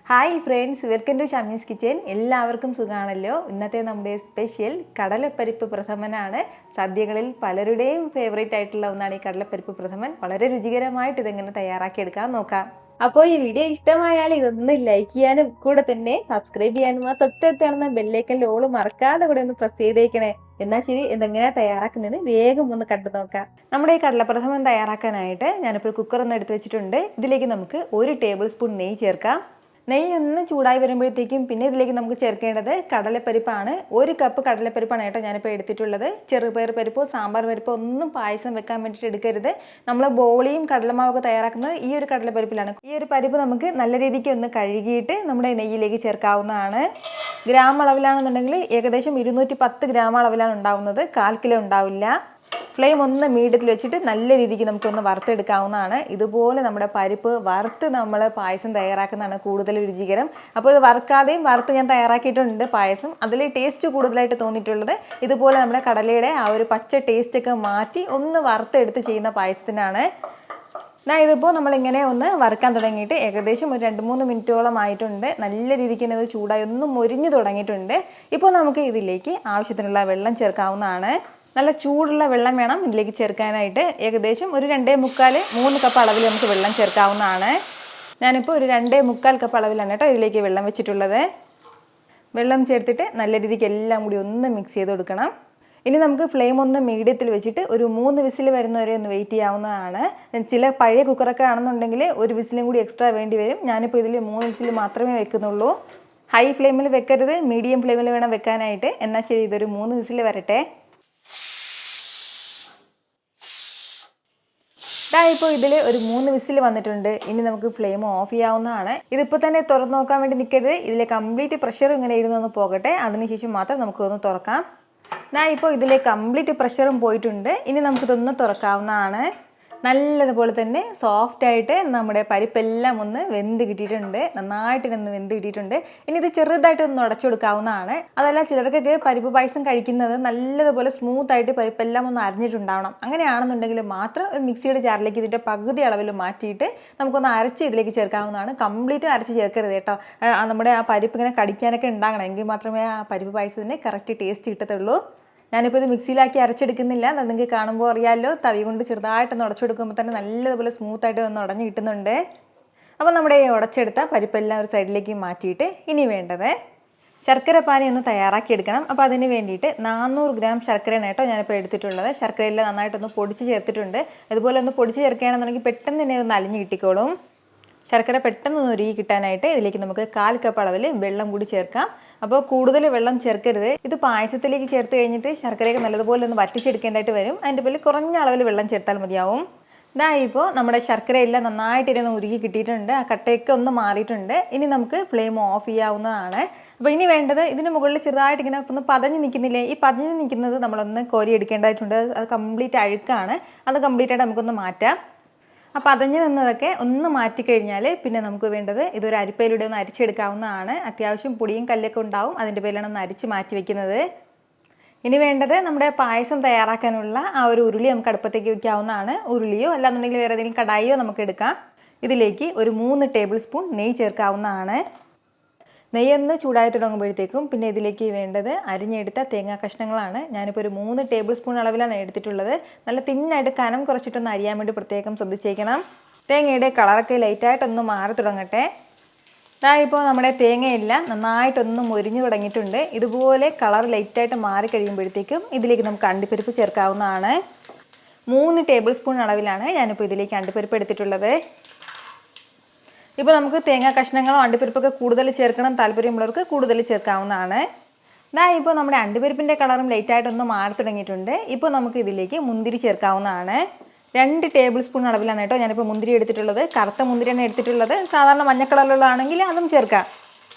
Hi friends, welcome to Shamee's kitchen. എല്ലാവർക്കും സുഖമാണല്ലോ. ഇന്നത്തെ നമ്മുടെ സ്പെഷ്യൽ കടലപ്പരിപ്പ് പ്രഥമനാണ്. സദ്യകളിൽ പലരുടെയും ഫേവറേറ്റ് ആയിട്ടുള്ള ഒന്നാണ് ഈ കടലപ്പരിപ്പ് പ്രഥമൻ. വളരെ രുചികരമായിട്ട് ഇതെങ്ങനെ തയ്യാറാക്കിയെടുക്കാൻ നോക്കാം. അപ്പോൾ ഈ വീഡിയോ ഇഷ്ടമായാൽ ഇതൊന്ന് ലൈക്ക് ചെയ്യാനും കൂടെ തന്നെ സബ്സ്ക്രൈബ് ചെയ്യാനും ആ തൊട്ടടുത്ത് കാണുന്ന ബെല്ലൈക്കൻ്റെ ഓള് മറക്കാതെ കൂടെ ഒന്ന് പ്രസ് ചെയ്തേക്കണേ. എന്നാൽ ശരി, ഇതെങ്ങനെയാണ് തയ്യാറാക്കുന്നത് വേഗം ഒന്ന് കണ്ടു നോക്കാം. നമ്മുടെ ഈ കടലപ്രഥമൻ തയ്യാറാക്കാനായിട്ട് ഞാനിപ്പോൾ കുക്കർ ഒന്ന് എടുത്ത് വെച്ചിട്ടുണ്ട്. ഇതിലേക്ക് നമുക്ക് 1 ടേബിൾ സ്പൂൺ നെയ്യ് ചേർക്കാം. നെയ്യ് ഒന്ന് ചൂടായി വരുമ്പോഴത്തേക്കും പിന്നെ ഇതിലേക്ക് നമുക്ക് ചേർക്കേണ്ടത് കടലപ്പരിപ്പാണ്. 1 കപ്പ് കടലപ്പരിപ്പാണ് കേട്ടോ ഞാനിപ്പോൾ എടുത്തിട്ടുള്ളത്. ചെറുപയർ പരിപ്പോ സാമ്പാർ പരിപ്പോ ഒന്നും പായസം വെക്കാൻ വേണ്ടിയിട്ട് എടുക്കരുത്. നമ്മൾ ബോളിയും കടലമാവൊക്കെ തയ്യാറാക്കുന്നത് ഈ ഒരു കടലപ്പരിപ്പിലാണ്. ഈ ഒരു പരിപ്പ് നമുക്ക് നല്ല രീതിക്ക് ഒന്ന് കഴുകിയിട്ട് നമ്മുടെ നെയ്യിലേക്ക് ചേർക്കാവുന്നതാണ്. ഗ്രാം അളവിലാണെന്നുണ്ടെങ്കിൽ ഏകദേശം 210 ഗ്രാം അളവിലാണ് ഉണ്ടാവുന്നത്, 1/4 കിലോ ഉണ്ടാവില്ല. ഫ്ലെയിം ഒന്ന് മീഡിയത്തിൽ വെച്ചിട്ട് നല്ല രീതിക്ക് നമുക്കൊന്ന് വറുത്തെടുക്കാവുന്നതാണ്. ഇതുപോലെ നമ്മുടെ പരിപ്പ് വറുത്ത് നമ്മൾ പായസം തയ്യാറാക്കുന്നതാണ് കൂടുതൽ രുചികരം. അപ്പോൾ ഇത് വറുക്കാതെയും വറുത്ത് ഞാൻ തയ്യാറാക്കിയിട്ടുണ്ട് പായസം. അതിൽ ടേസ്റ്റ് കൂടുതലായിട്ട് തോന്നിയിട്ടുള്ളത് ഇതുപോലെ നമ്മുടെ കടലയുടെ ആ ഒരു പച്ച ടേസ്റ്റൊക്കെ മാറ്റി ഒന്ന് വറുത്തെടുത്ത് ചെയ്യുന്ന പായസത്തിനാണ്. ഇതിപ്പോൾ നമ്മളിങ്ങനെ ഒന്ന് വറുക്കാൻ തുടങ്ങിയിട്ട് ഏകദേശം ഒരു 2-3 മിനിറ്റോളം ആയിട്ടുണ്ട്. നല്ല രീതിക്ക് തന്നെ ഇത് ചൂടായി ഒന്ന് മൊരിഞ്ഞു തുടങ്ങിയിട്ടുണ്ട്. ഇപ്പോൾ നമുക്ക് ഇതിലേക്ക് ആവശ്യത്തിനുള്ള വെള്ളം ചേർക്കാവുന്നതാണ്. നല്ല ചൂടുള്ള വെള്ളം വേണം ഇതിലേക്ക് ചേർക്കാനായിട്ട്. ഏകദേശം ഒരു 2.25-3 കപ്പ് അളവിൽ നമുക്ക് വെള്ളം ചേർക്കാവുന്നതാണ്. ഞാനിപ്പോൾ ഒരു 2.25 കപ്പ് അളവിലാണ് കേട്ടോ ഇതിലേക്ക് വെള്ളം വെച്ചിട്ടുള്ളത്. വെള്ളം ചേർത്തിട്ട് നല്ല രീതിക്ക് എല്ലാം കൂടി ഒന്ന് മിക്സ് ചെയ്ത് കൊടുക്കണം. ഇനി നമുക്ക് ഫ്ലെയിം ഒന്ന് മീഡിയത്തിൽ വെച്ചിട്ട് ഒരു 3 വിസിൽ വരുന്നവരെ ഒന്ന് വെയിറ്റ് ചെയ്യാവുന്നതാണ്. ചില പഴയ കുക്കറൊക്കെ ആണെന്നുണ്ടെങ്കിൽ ഒരു വിസിലും കൂടി എക്സ്ട്രാ വേണ്ടി വരും. ഞാനിപ്പോൾ ഇതിൽ 3 വിസിൽ മാത്രമേ വെക്കുന്നുള്ളൂ. ഹൈ ഫ്ലെയിമിൽ വെക്കരുത്, മീഡിയം ഫ്ലെയിമിൽ വേണം വെക്കാനായിട്ട്. എന്നാൽ ശരി, ഇതൊരു 3 വിസിൽ വരട്ടെ. ഇപ്പോൾ ഇതിൽ ഒരു 3 വിസിൽ വന്നിട്ടുണ്ട്. ഇനി നമുക്ക് ഫ്ലെയിം ഓഫ് ചെയ്യാവുന്നതാണ്. ഇതിപ്പോൾ തന്നെ തുറന്ന് നോക്കാൻ വേണ്ടി നിൽക്കരുത്. ഇതിലെ കംപ്ലീറ്റ് പ്രഷർ ഇങ്ങനെ ഇരുന്നൊന്ന് പോകട്ടെ, അതിനുശേഷം മാത്രം നമുക്കൊന്ന് തുറക്കാം. ഇപ്പോൾ ഇതിലെ കംപ്ലീറ്റ് പ്രഷറും പോയിട്ടുണ്ട്. ഇനി നമുക്കിതൊന്ന് തുറക്കാവുന്നതാണ്. നല്ലതുപോലെ തന്നെ സോഫ്റ്റായിട്ട് നമ്മുടെ പരിപ്പെല്ലാം ഒന്ന് വെന്ത് കിട്ടിയിട്ടുണ്ട്. നന്നായിട്ട് ഒന്ന് വെന്ത് കിട്ടിയിട്ടുണ്ട്. ഇനി ഇത് ചെറുതായിട്ടൊന്ന് ഉടച്ചു കൊടുക്കാവുന്നതാണ്. അതല്ല, ചിലർക്കൊക്കെ പരിപ്പ് പായസം കഴിക്കുന്നത് നല്ലതുപോലെ സ്മൂത്തായിട്ട് പരിപ്പെല്ലാം ഒന്ന് അരിഞ്ഞിട്ടുണ്ടാവണം. അങ്ങനെയാണെന്നുണ്ടെങ്കിൽ മാത്രം ഒരു മിക്സിയുടെ ജാറിലേക്ക് ഇതിൻ്റെ പകുതി അളവിൽ മാറ്റിയിട്ട് നമുക്കൊന്ന് അരച്ച് ഇതിലേക്ക് ചേർക്കാവുന്നതാണ്. കംപ്ലീറ്റ് അരച്ച് ചേർക്കരുത് കേട്ടോ. നമ്മുടെ ആ പരിപ്പ് ഇങ്ങനെ കടിക്കാനൊക്കെ ഉണ്ടാകണം, എങ്കിൽ മാത്രമേ ആ പരിപ്പ് പായസത്തിന് കറക്റ്റ് ടേസ്റ്റ് കിട്ടത്തുള്ളൂ. ഞാനിപ്പോൾ ഇത് മിക്സിയിലാക്കി അരച്ചെടുക്കുന്നില്ല. നിങ്ങൾക്ക് കാണുമ്പോൾ അറിയാമല്ലോ, തവി കൊണ്ട് ചെറുതായിട്ടൊന്ന് ഉടച്ചെടുക്കുമ്പോൾ തന്നെ നല്ലതുപോലെ സ്മൂത്തായിട്ട് ഒന്ന് ഉടഞ്ഞ് കിട്ടുന്നുണ്ട്. അപ്പോൾ നമ്മുടെ ഉടച്ചെടുത്ത പരിപ്പെല്ലാം ഒരു സൈഡിലേക്ക് മാറ്റിയിട്ട് ഇനി വേണ്ടത് ശർക്കര പാനി ഒന്ന് തയ്യാറാക്കിയെടുക്കണം. അപ്പോൾ അതിന് വേണ്ടിയിട്ട് 400 ഗ്രാം ശർക്കരയാണ് കേട്ടോ ഞാനിപ്പോൾ എടുത്തിട്ടുള്ളത്. ശർക്കരയെല്ലാം നന്നായിട്ടൊന്ന് പൊടിച്ച് ചേർത്തിട്ടുണ്ട്. അതുപോലെ ഒന്ന് പൊടിച്ച് ചേർക്കുകയാണെന്നുണ്ടെങ്കിൽ പെട്ടെന്ന് തന്നെ ഒന്ന് അലിഞ്ഞ് കിട്ടിക്കോളും. ശർക്കര പെട്ടെന്ന് ഒന്ന് ഉരുകി കിട്ടാനായിട്ട് ഇതിലേക്ക് നമുക്ക് 1/4 കപ്പ് അളവിൽ വെള്ളം കൂടി ചേർക്കാം. അപ്പോൾ കൂടുതൽ വെള്ളം ചേർക്കരുത്. ഇത് പായസത്തിലേക്ക് ചേർത്ത് കഴിഞ്ഞിട്ട് ശർക്കരയൊക്കെ നല്ലതുപോലെ ഒന്ന് വറ്റിച്ചെടുക്കേണ്ടതായിട്ട് വരും. അതിൻ്റെ പേരിൽ കുറഞ്ഞ അളവിൽ വെള്ളം ചേർത്താൽ മതിയാവും. ഇപ്പോൾ നമ്മുടെ ശർക്കരയെല്ലാം നന്നായിട്ട് ഇരുന്ന് ഉരുകി കിട്ടിയിട്ടുണ്ട്. ആ കട്ടയൊക്കെ ഒന്ന് മാറിയിട്ടുണ്ട്. ഇനി നമുക്ക് ഫ്ലെയിം ഓഫ് ചെയ്യാവുന്നതാണ്. അപ്പോൾ ഇനി വേണ്ടത്, ഇതിന് മുകളിൽ ചെറുതായിട്ട് ഇങ്ങനെ ഒന്ന് പതഞ്ഞ് നിൽക്കുന്നില്ലേ, ഈ പതഞ്ഞ് നിൽക്കുന്നത് നമ്മളൊന്ന് കോരി എടുക്കേണ്ടതായിട്ടുണ്ട്. അത് കംപ്ലീറ്റ് അഴുക്കാണ്. അത് കംപ്ലീറ്റായിട്ട് നമുക്കൊന്ന് മാറ്റാം. അപ്പോൾ പതഞ്ഞ് നിന്നതൊക്കെ ഒന്ന് മാറ്റിക്കഴിഞ്ഞാൽ പിന്നെ നമുക്ക് വേണ്ടത് ഇതൊരു അരിപ്പയിലൂടെ ഒന്ന് അരിച്ചെടുക്കാവുന്നതാണ്. അത്യാവശ്യം പൊടിയും കല്ലൊക്കെ ഉണ്ടാവും, അതിൻ്റെ പേരിലാണ് ഒന്ന് അരിച്ച് മാറ്റി വയ്ക്കുന്നത്. ഇനി വേണ്ടത് നമ്മുടെ പായസം തയ്യാറാക്കാനുള്ള ആ ഒരു ഉരുളി നമുക്ക് അടുപ്പത്തേക്ക് വയ്ക്കാവുന്നതാണ്. ഉരുളിയോ അല്ലാന്നുണ്ടെങ്കിൽ വേറെ ഏതെങ്കിലും കടായിയോ നമുക്ക് എടുക്കാം. ഇതിലേക്ക് ഒരു 3 ടേബിൾ സ്പൂൺ നെയ്യ് ചേർക്കാവുന്നതാണ്. നെയ്യൊന്ന് ചൂടായി തുടങ്ങുമ്പോഴത്തേക്കും പിന്നെ ഇതിലേക്ക് വേണ്ടത് അരിഞ്ഞെടുത്ത തേങ്ങാ കഷ്ണങ്ങളാണ്. ഞാനിപ്പോൾ ഒരു 3 ടേബിൾ സ്പൂൺ അളവിലാണ് എടുത്തിട്ടുള്ളത്. നല്ല തിന്നായിട്ട് കനം കുറച്ചിട്ടൊന്ന് അരിയാൻ വേണ്ടി പ്രത്യേകം ശ്രദ്ധിച്ചേക്കണം. തേങ്ങയുടെ കളറൊക്കെ ലൈറ്റായിട്ടൊന്ന് മാറി തുടങ്ങട്ടെ. ഇപ്പോൾ നമ്മുടെ തേങ്ങയെല്ലാം നന്നായിട്ടൊന്ന് മൊരിഞ്ഞു തുടങ്ങിയിട്ടുണ്ട്. ഇതുപോലെ കളർ ലൈറ്റായിട്ട് മാറി കഴിയുമ്പോഴത്തേക്കും ഇതിലേക്ക് നമുക്ക് അണ്ടിപ്പരിപ്പ് ചേർക്കാവുന്നതാണ്. 3 ടേബിൾ സ്പൂൺ അളവിലാണ് ഞാനിപ്പോൾ ഇതിലേക്ക് അണ്ടിപ്പരിപ്പ് എടുത്തിട്ടുള്ളത്. ഇപ്പോൾ നമുക്ക് തേങ്ങാ കഷ്ണങ്ങളോ അണ്ടിപ്പരിപ്പൊക്കെ കൂടുതൽ ചേർക്കണം താല്പര്യമുള്ളവർക്ക് കൂടുതൽ ചേർക്കാവുന്നതാണ്. ഇപ്പോൾ നമ്മുടെ അണ്ടിപ്പരിപ്പിൻ്റെ കളറും ലൈറ്റായിട്ടൊന്ന് മാറി തുടങ്ങിയിട്ടുണ്ട്. ഇപ്പോൾ നമുക്ക് ഇതിലേക്ക് മുന്തിരി ചേർക്കാവുന്നതാണ്. 2 ടേബിൾ സ്പൂൺ അളവിലാണ് കേട്ടോ ഞാനിപ്പോൾ മുന്തിരി എടുത്തിട്ടുള്ളത്. കറുത്ത മുന്തിരിയാണ് എടുത്തിട്ടുള്ളത്. സാധാരണ മഞ്ഞ കളറിലുള്ളതാണെങ്കിൽ അതും ചേർക്കാം.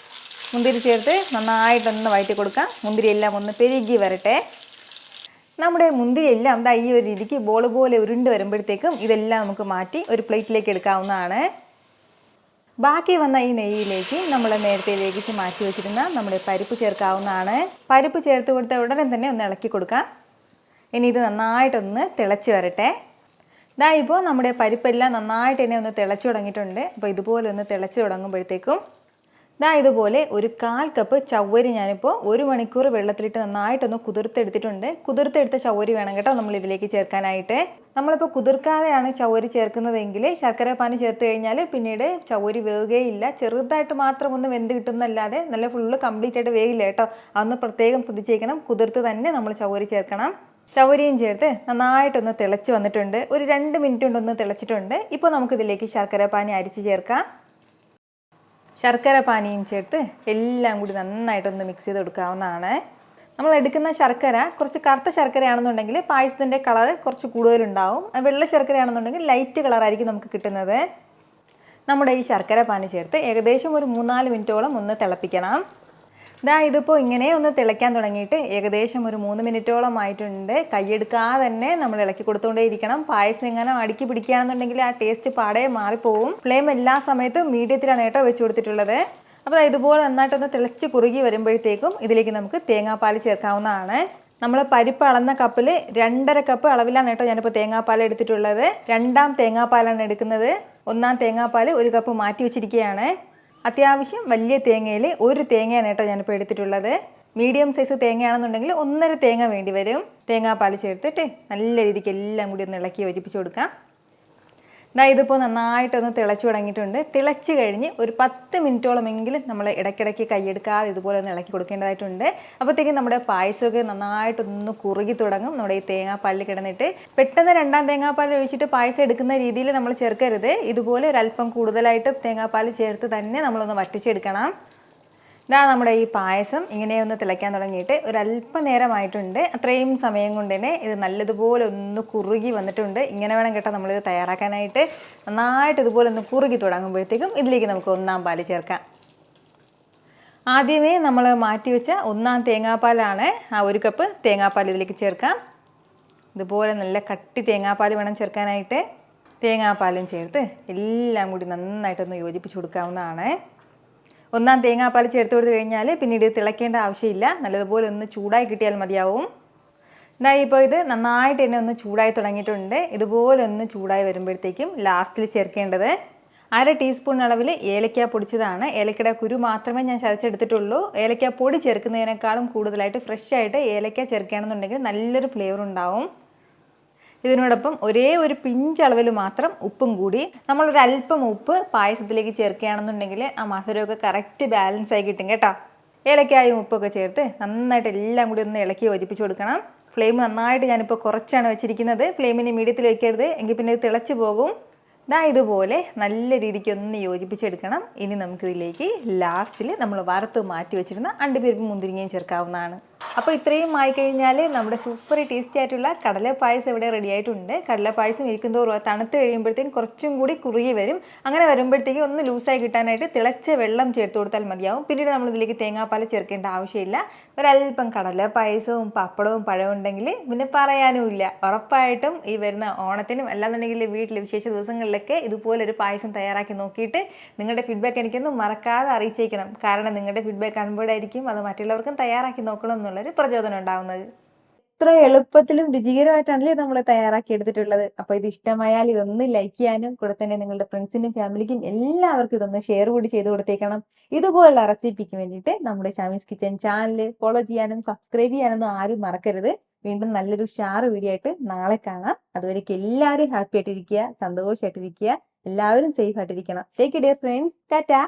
മുന്തിരി ചേർത്ത് നന്നായിട്ടൊന്ന് വഴറ്റി കൊടുക്കാം. മുന്തിരിയെല്ലാം ഒന്ന് പെരുകി വരട്ടെ. നമ്മുടെ മുന്തിരിയെല്ലാം ഈ ഒരു രീതിക്ക് ബോൾ പോലെ ഉരുണ്ട് വരുമ്പോഴത്തേക്കും ഇതെല്ലാം നമുക്ക് മാറ്റി ഒരു പ്ലേറ്റിലേക്ക് എടുക്കാവുന്നതാണ്. ബാക്കി വന്ന ഈ നെയ്യിലേക്ക് നമ്മൾ നേരത്തെ വേവിച്ച് മാറ്റി വെച്ചിരുന്ന നമ്മുടെ പരിപ്പ് ചേർക്കാവുന്നതാണ്. പരിപ്പ് ചേർത്ത് കൊടുത്ത ഉടനെ തന്നെ ഒന്ന് ഇളക്കി കൊടുക്കാം. ഇനി ഇത് നന്നായിട്ടൊന്ന് തിളച്ച് വരട്ടെ. ഇപ്പോൾ നമ്മുടെ പരിപ്പെല്ലാം നന്നായിട്ട് തന്നെ ഒന്ന് തിളച്ച് തുടങ്ങിയിട്ടുണ്ട്. അപ്പോൾ ഇതുപോലെ ഒന്ന് തിളച്ച് തുടങ്ങുമ്പോഴത്തേക്കും ഇതുപോലെ ഒരു 1/4 കപ്പ് ചവ്വരി ഞാനിപ്പോൾ 1 മണിക്കൂർ വെള്ളത്തിലിട്ട് നന്നായിട്ടൊന്ന് കുതിർത്തെടുത്തിട്ടുണ്ട്. കുതിർത്തെടുത്ത ചവ്വരി വേണം കേട്ടോ നമ്മൾ ഇതിലേക്ക് ചേർക്കാനായിട്ട്. നമ്മളിപ്പോൾ കുതിർക്കാതെയാണ് ചവ്വരി ചേർക്കുന്നതെങ്കിൽ ശർക്കര പാനി ചേർത്ത് കഴിഞ്ഞാൽ പിന്നീട് ചവ്വരി വേവുകയില്ല. ചെറുതായിട്ട് മാത്രം ഒന്ന് വെന്ത് കിട്ടുന്നല്ലാതെ നല്ല ഫുള്ള് കംപ്ലീറ്റ് ആയിട്ട് വേവില്ല കേട്ടോ. അതൊന്ന് പ്രത്യേകം ശ്രദ്ധിച്ചേക്കണം. കുതിർത്ത് തന്നെ നമ്മൾ ചവ്വരി ചേർക്കണം. ചവ്വരിയും ചേർത്ത് നന്നായിട്ടൊന്ന് തിളച്ച് വന്നിട്ടുണ്ട്. ഒരു 2 മിനിറ്റ് കൊണ്ടൊന്ന് തിളച്ചിട്ടുണ്ട്. ഇപ്പോൾ നമുക്കിതിലേക്ക് ശർക്കര പാനി അരിച്ച് ചേർക്കാം. ശർക്കര പാനിയും ചേർത്ത് എല്ലാം കൂടി നന്നായിട്ടൊന്ന് മിക്സ് ചെയ്ത് കൊടുക്കാവുന്നതാണ്. നമ്മൾ എടുക്കുന്ന ശർക്കര കുറച്ച് കറുത്ത ശർക്കരയാണെന്നുണ്ടെങ്കിൽ പായസത്തിൻ്റെ കളർ കുറച്ച് കൂടുതലുണ്ടാവും. വെള്ള ശർക്കരയാണെന്നുണ്ടെങ്കിൽ ലൈറ്റ് കളറായിരിക്കും നമുക്ക് കിട്ടുന്നത്. നമ്മുടെ ഈ ശർക്കര പാനി ചേർത്ത് ഏകദേശം ഒരു 3-4 മിനിറ്റോളം ഒന്ന് തിളപ്പിക്കണം. ഇതിപ്പോൾ ഇങ്ങനെ ഒന്ന് തിളയ്ക്കാൻ തുടങ്ങിയിട്ട് ഏകദേശം ഒരു 3 മിനിറ്റോളം ആയിട്ടുണ്ട്. കൈയെടുക്കാതെ തന്നെ നമ്മൾ ഇളക്കി കൊടുത്തുകൊണ്ടേയിരിക്കണം. പായസം ഇങ്ങനെ അടുക്കി പിടിക്കുകയാണെന്നുണ്ടെങ്കിൽ ആ ടേസ്റ്റ് പാടെ മാറിപ്പോവും. ഫ്ലെയിം എല്ലാ സമയത്തും മീഡിയത്തിലാണ് കേട്ടോ വെച്ച് കൊടുത്തിട്ടുള്ളത്. അപ്പോൾ ഇതുപോലെ നന്നായിട്ടൊന്ന് തിളച്ച് കുറുകി വരുമ്പോഴത്തേക്കും ഇതിലേക്ക് നമുക്ക് തേങ്ങാപ്പാൽ ചേർക്കാവുന്നതാണ്. നമ്മൾ പരിപ്പ് അളന്ന കപ്പിൽ 2.5 കപ്പ് അളവിലാണ് കേട്ടോ ഞാനിപ്പോൾ തേങ്ങാപ്പാൽ എടുത്തിട്ടുള്ളത്. 2ാം തേങ്ങാപ്പാലാണ് എടുക്കുന്നത്. 1ാം തേങ്ങാപ്പാൽ 1 കപ്പ് മാറ്റി വെച്ചിരിക്കുകയാണ്. അത്യാവശ്യം വലിയ തേങ്ങയിൽ 1 തേങ്ങയാണ് കേട്ടോ ഞാനിപ്പോൾ എടുത്തിട്ടുള്ളത്. മീഡിയം സൈസ് തേങ്ങയാണെന്നുണ്ടെങ്കിൽ 1.5 തേങ്ങ വേണ്ടി വരും. തേങ്ങാപ്പാൽ ചേർത്തിട്ട് നല്ല രീതിക്ക് എല്ലാം കൂടി ഒന്ന് ഇളക്കി യോജിപ്പിച്ച് കൊടുക്കാം. ഇതിപ്പോൾ നന്നായിട്ടൊന്ന് തിളച്ച് തുടങ്ങിയിട്ടുണ്ട്. തിളച്ച് കഴിഞ്ഞ് ഒരു 10 മിനിറ്റോളമെങ്കിലും നമ്മൾ ഇടയ്ക്കിടയ്ക്ക് കൈയെടുക്കാതെ ഇതുപോലെ ഒന്ന് ഇളക്കി കൊടുക്കേണ്ടതായിട്ടുണ്ട്. അപ്പോഴത്തേക്കും നമ്മുടെ പായസമൊക്കെ നന്നായിട്ടൊന്ന് കുറുകി തുടങ്ങും. നമ്മുടെ ഈ തേങ്ങാപ്പാലിൽ കിടന്നിട്ട് പെട്ടെന്ന് 2ാം തേങ്ങാപ്പാൽ ഒഴിച്ചിട്ട് പായസം എടുക്കുന്ന രീതിയിൽ നമ്മൾ ചേർക്കരുത്. ഇതുപോലെ ഒരല്പം കൂടുതലായിട്ട് തേങ്ങാപ്പാൽ ചേർത്ത് തന്നെ നമ്മളൊന്ന് വറ്റിച്ചെടുക്കണം. നമ്മുടെ ഈ പായസം ഇങ്ങനെയൊന്ന് തിളയ്ക്കാൻ തുടങ്ങിയിട്ട് ഒരല്പം നേരമായിട്ടുണ്ട്. അത്രയും സമയം കൊണ്ട് തന്നെ ഇത് നല്ലതുപോലെ ഒന്ന് കുറുകി വന്നിട്ടുണ്ട്. ഇങ്ങനെ വേണം കേട്ടോ നമ്മളിത് തയ്യാറാക്കാനായിട്ട്. നന്നായിട്ട് ഇതുപോലെ ഒന്ന് കുറുകി തുടങ്ങുമ്പോഴത്തേക്കും ഇതിലേക്ക് നമുക്ക് 1ാം പാൽ ചേർക്കാം. ആദ്യമേ നമ്മൾ മാറ്റി വെച്ച 1ാം തേങ്ങാപ്പാലാണ്. 1 കപ്പ് തേങ്ങാപ്പാൽ ഇതിലേക്ക് ചേർക്കാം. ഇതുപോലെ നല്ല കട്ടി തേങ്ങാപ്പാൽ വേണം ചേർക്കാനായിട്ട്. തേങ്ങാപ്പാലും ചേർത്ത് എല്ലാം കൂടി നന്നായിട്ടൊന്ന് യോജിപ്പിച്ച് കൊടുക്കാവുന്നതാണ്. 1ാം തേങ്ങാപ്പാൽ ചേർത്ത് കൊടുത്തു കഴിഞ്ഞാൽ പിന്നീട് തിളയ്ക്കേണ്ട ആവശ്യമില്ല. നല്ലതുപോലെ ഒന്ന് ചൂടായി കിട്ടിയാൽ മതിയാവും. ഇപ്പോൾ ഇത് നന്നായിട്ട് തന്നെ ഒന്ന് ചൂടായി തുടങ്ങിയിട്ടുണ്ട്. ഇതുപോലെ ഒന്ന് ചൂടായി വരുമ്പോഴത്തേക്കും ലാസ്റ്റിൽ ചേർക്കേണ്ടത് 1/2 ടീസ്പൂൺ അളവിൽ ഏലക്ക പൊടിച്ചതാണ്. ഏലക്കയുടെ കുരു മാത്രമേ ഞാൻ ചതച്ചെടുത്തിട്ടുള്ളൂ. ഏലക്ക പൊടി ചേർക്കുന്നതിനേക്കാളും കൂടുതലായിട്ട് ഫ്രഷ് ആയിട്ട് ഏലക്ക ചേർക്കുകയാണെന്നുണ്ടെങ്കിൽ നല്ലൊരു ഫ്ലേവർ ഉണ്ടാവും. ഇതിനോടൊപ്പം ഒരേ ഒരു പിഞ്ച് അളവിൽ മാത്രം ഉപ്പും കൂടി നമ്മളൊരല്പം ഉപ്പ് പായസത്തിലേക്ക് ചേർക്കുകയാണെന്നുണ്ടെങ്കിൽ ആ മധുരമൊക്കെ കറക്റ്റ് ബാലൻസ് ആയി കിട്ടും കേട്ടോ. ഏലക്കായും ഉപ്പൊക്കെ ചേർത്ത് നന്നായിട്ട് എല്ലാം കൂടി ഒന്ന് ഇളക്കി യോജിപ്പിച്ച് കൊടുക്കണം. ഫ്ലെയിം നന്നായിട്ട് ഞാനിപ്പോൾ കുറച്ചാണ് വെച്ചിരിക്കുന്നത്. ഫ്ലെയിമിന് മീഡിയത്തിൽ വയ്ക്കരുത്, എങ്കിൽ പിന്നെ ഇത് തിളച്ച് പോകും. ഇതുപോലെ നല്ല രീതിക്ക് ഒന്ന് യോജിപ്പിച്ചെടുക്കണം. ഇനി നമുക്കിതിലേക്ക് ലാസ്റ്റിൽ നമ്മൾ വറുത്ത് മാറ്റി വെച്ചിരുന്ന അണ്ടിപ്പരിപ്പ് മുന്തിരിങ്ങയും ചേർക്കാവുന്നതാണ്. അപ്പോൾ ഇത്രയും ആയിക്കഴിഞ്ഞാൽ നമ്മുടെ സൂപ്പർ ടേസ്റ്റി ആയിട്ടുള്ള കടലപ്പായസം ഇവിടെ റെഡി ആയിട്ടുണ്ട്. കടലപ്പായസം ഇരിക്കുന്തോറും തണുത്ത് കഴിയുമ്പോഴത്തേക്കും കുറച്ചും കൂടി കുറുകി വരും. അങ്ങനെ വരുമ്പോഴത്തേക്കും ഒന്ന് ലൂസായി കിട്ടാനായിട്ട് തിളച്ച വെള്ളം ചേർത്ത് കൊടുത്താൽ മതിയാവും. പിന്നീട് നമ്മൾ ഇതിലേക്ക് തേങ്ങാപ്പാൽ ചേർക്കേണ്ട ആവശ്യമില്ല. ഒരല്പം കടലപ്പായസവും പപ്പടവും പഴവും ഉണ്ടെങ്കിൽ പിന്നെ പറയാനുമില്ല. ഉറപ്പായിട്ടും ഈ വരുന്ന ഓണത്തിനും അല്ലാന്നുണ്ടെങ്കിൽ വീട്ടിൽ വിശേഷ ദിവസങ്ങളിലൊക്കെ ഇതുപോലൊരു പായസം തയ്യാറാക്കി നോക്കിയിട്ട് നിങ്ങളുടെ ഫീഡ്ബാക്ക് എനിക്കൊന്നും മറക്കാതെ അറിയിച്ചേക്കണം. കാരണം നിങ്ങളുടെ ഫീഡ്ബാക്ക് കാണുമ്പോഴായിരിക്കും അത് മറ്റുള്ളവർക്കും തയ്യാറാക്കി നോക്കണം എന്നുള്ളൊരു പ്രചോദനം ഉണ്ടാവുന്നത്. ഇത്ര എളുപ്പത്തിലും രുചികരമായിട്ടാണല്ലേ നമ്മൾ തയ്യാറാക്കി എടുത്തിട്ടുള്ളത്. അപ്പോൾ ഇത് ഇഷ്ടമായാൽ ഇതൊന്ന് ലൈക്ക് ചെയ്യാനും കൂടെ തന്നെ നിങ്ങളുടെ ഫ്രണ്ട്സിനും ഫാമിലിക്കും എല്ലാവർക്കും ഇതൊന്ന് ഷെയർ കൂടി ചെയ്ത് കൊടുത്തേക്കണം. ഇതുപോലുള്ള റെസിപ്പിക്ക് വേണ്ടിയിട്ട് നമ്മുടെ ഷാമീസ് കിച്ചൻ ചാനൽ ഫോളോ ചെയ്യാനും സബ്സ്ക്രൈബ് ചെയ്യാനൊന്നും ആരും മറക്കരുത്. വീണ്ടും നല്ലൊരു ഷാർ വീഡിയോ ആയിട്ട് നാളെ കാണാം. അതുവരേക്കും എല്ലാവരും ഹാപ്പി ആയിട്ടിരിക്കുക, സന്തോഷമായിട്ടിരിക്കുക, എല്ലാവരും സേഫ് ആയിട്ടിരിക്കണം. Take care friends. ടാറ്റാ.